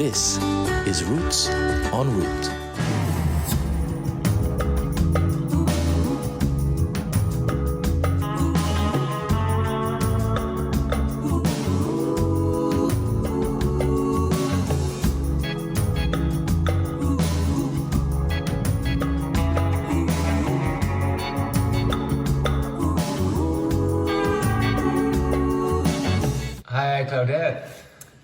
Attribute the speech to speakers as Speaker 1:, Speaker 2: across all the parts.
Speaker 1: This is Roots en Route.
Speaker 2: Hi, Claudette.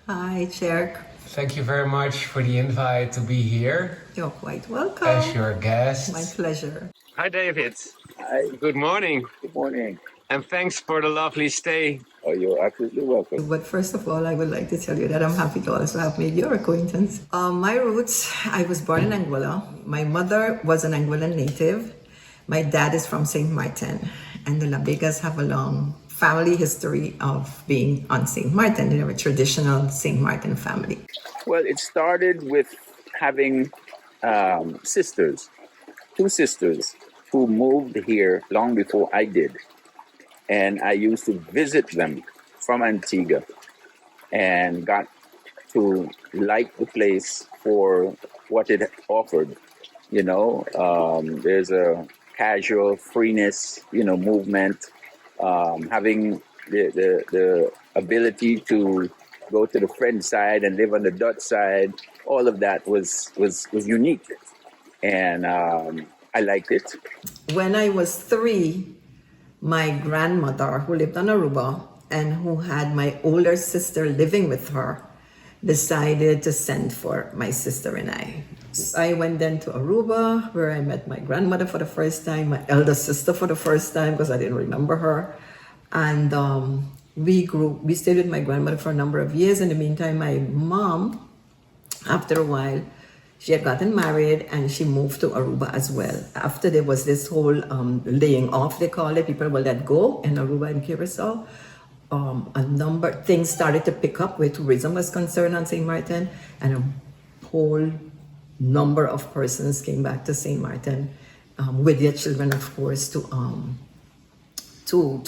Speaker 3: Hi, Cherk.
Speaker 2: Thank you very much for the invite to be here
Speaker 3: You're quite welcome.
Speaker 2: as your guest.
Speaker 3: My pleasure.
Speaker 2: Hi, David.
Speaker 4: Hi,
Speaker 2: Good morning,
Speaker 4: good morning.
Speaker 2: and thanks for the lovely stay.
Speaker 4: Oh, you're absolutely welcome.
Speaker 3: But first of all, I would like to tell you that I'm happy to also have made your acquaintance. My roots, I was born in Anguilla. My mother was an Anguillan native. My dad is from St. Maarten, and the La Vegas have a long family history of being on St. Maarten. They're a traditional St. Maarten family.
Speaker 4: Well, it started with having sisters, two sisters who moved here long before I did. And I used to visit them from Antigua and got to like the place for what it offered. There's a casual freeness, movement, having the ability to go to the French side and live on the Dutch side. All of that was unique, and I liked it.
Speaker 3: When I was 3, my grandmother, who lived on Aruba and who had my older sister living with her, decided to send for my sister and I. I went then to Aruba, where I met my grandmother for the first time, my elder sister for the first time, because I didn't remember her. And we stayed with my grandmother for a number of years. In the meantime, my mom, after a while, she had gotten married and she moved to Aruba as well. After there was this whole laying off, they call it, people were let go in Aruba and Curacao. Things started to pick up where tourism was concerned on St. Maarten, and a whole number of persons came back to St. Maarten with their children, of course, to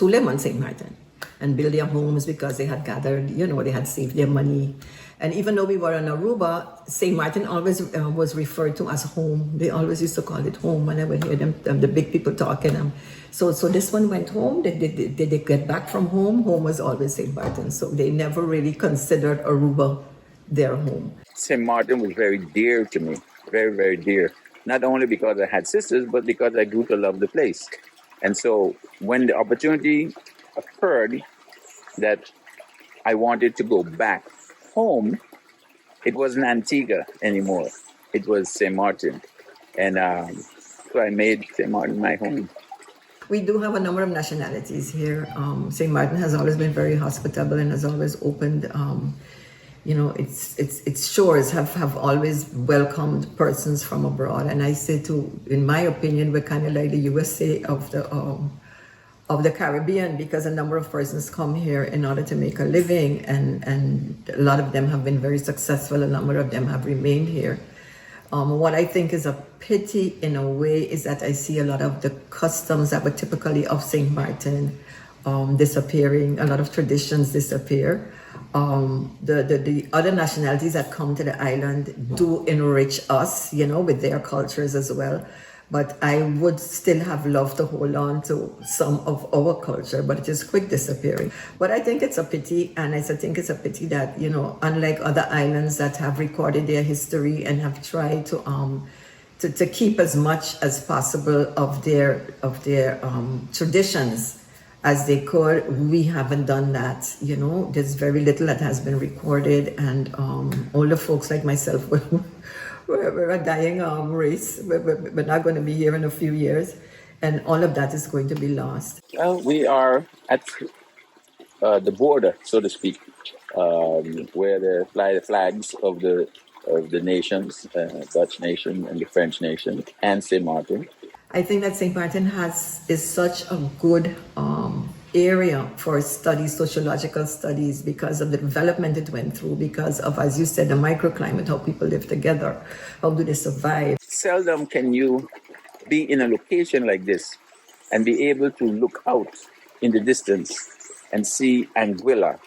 Speaker 3: live on St. Maarten and build their homes because they had gathered, they had saved their money. And even though we were on Aruba, St. Maarten always was referred to as home. They always used to call it home when I would hear them, the big people talking. So this one went home. They get back from home. Home was always St. Maarten. So they never really considered Aruba their home.
Speaker 4: St. Maarten was very dear to me, very, very dear. Not only because I had sisters, but because I grew to love the place. And so when the opportunity occurred that I wanted to go back home, it wasn't Antigua anymore. It was St. Maarten. And so I made St. Maarten my home.
Speaker 3: We do have a number of nationalities here. St. Maarten has always been very hospitable and has always opened, its shores have always welcomed persons from abroad. And I say too, in my opinion, we're kind of like the USA of the Caribbean, because a number of persons come here in order to make a living, and a lot of them have been very successful. A number of them have remained here. What I think is a pity in a way is that I see a lot of the customs that were typically of St. Maarten disappearing. A lot of traditions disappear. The other nationalities that come to the island do enrich us, with their cultures as well. But I would still have loved to hold on to some of our culture, but it is quick disappearing. But I think it's a pity, and I think it's a pity that, unlike other islands that have recorded their history and have tried to keep as much as possible of their traditions as they could, we haven't done that. There's very little that has been recorded, and older folks like myself we're a dying race. We're not going to be here in a few years, and all of that is going to be lost.
Speaker 4: Well, we are at the border, so to speak, where they fly the flags of the nations, Dutch nation and the French nation, and St. Maarten.
Speaker 3: I think that St. Maarten is such a good area for studies, sociological studies, because of the development it went through, because of, as you said, the microclimate, how people live together, how do they survive.
Speaker 4: Seldom can you be in a location like this and be able to look out in the distance and see Anguilla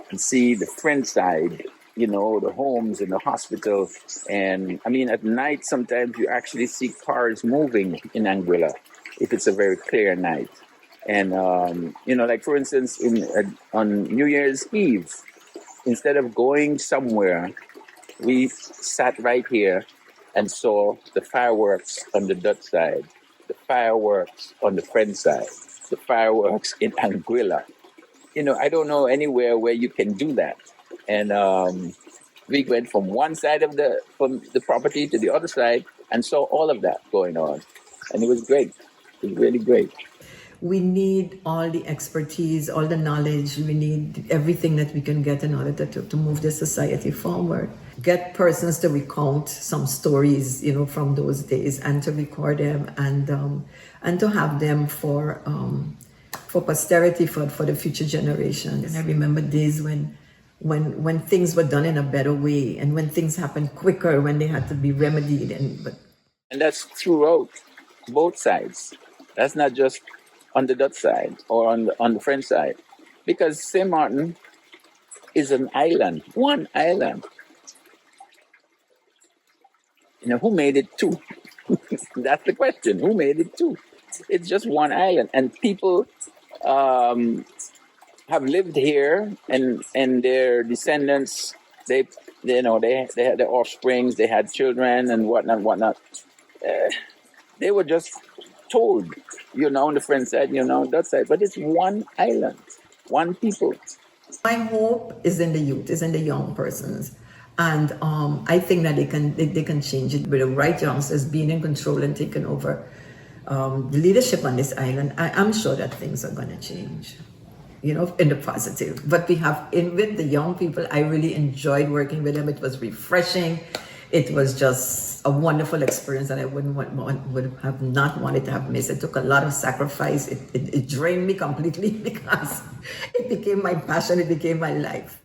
Speaker 4: and see the French side, the homes and the hospital. And I mean, at night, sometimes you actually see cars moving in Anguilla if it's a very clear night. And, like for instance, on New Year's Eve, instead of going somewhere, we sat right here and saw the fireworks on the Dutch side, the fireworks on the French side, the fireworks in Anguilla. I don't know anywhere where you can do that. And we went from one side of the property to the other side and saw all of that going on. And it was great. It was really great.
Speaker 3: We need all the expertise, all the knowledge. We need everything that we can get in order to move the society forward. Get persons to recount some stories, from those days, and to record them, and to have them for posterity, for the future generations. And I remember days when things were done in a better way, and when things happened quicker, when they had to be remedied, and
Speaker 4: that's throughout both sides. That's not just on the Dutch side or on the French side, because Saint Maarten is an island, one island. Who made it two? That's the question. Who made it two? It's just one island, and people have lived here, and their descendants. They had their offsprings. They had children and whatnot. They were just told, on the French side, that side, but it's one island, one people.
Speaker 3: My hope is in the youth, is in the young persons, and I think that they can change it with the right youngsters being in control and taking over the leadership on this island. I'm sure that things are going to change, in the positive. But with the young people, I really enjoyed working with them. It was refreshing. It was just a wonderful experience that I would have not wanted to have missed. It took a lot of sacrifice. It drained me completely because it became my passion. It became my life.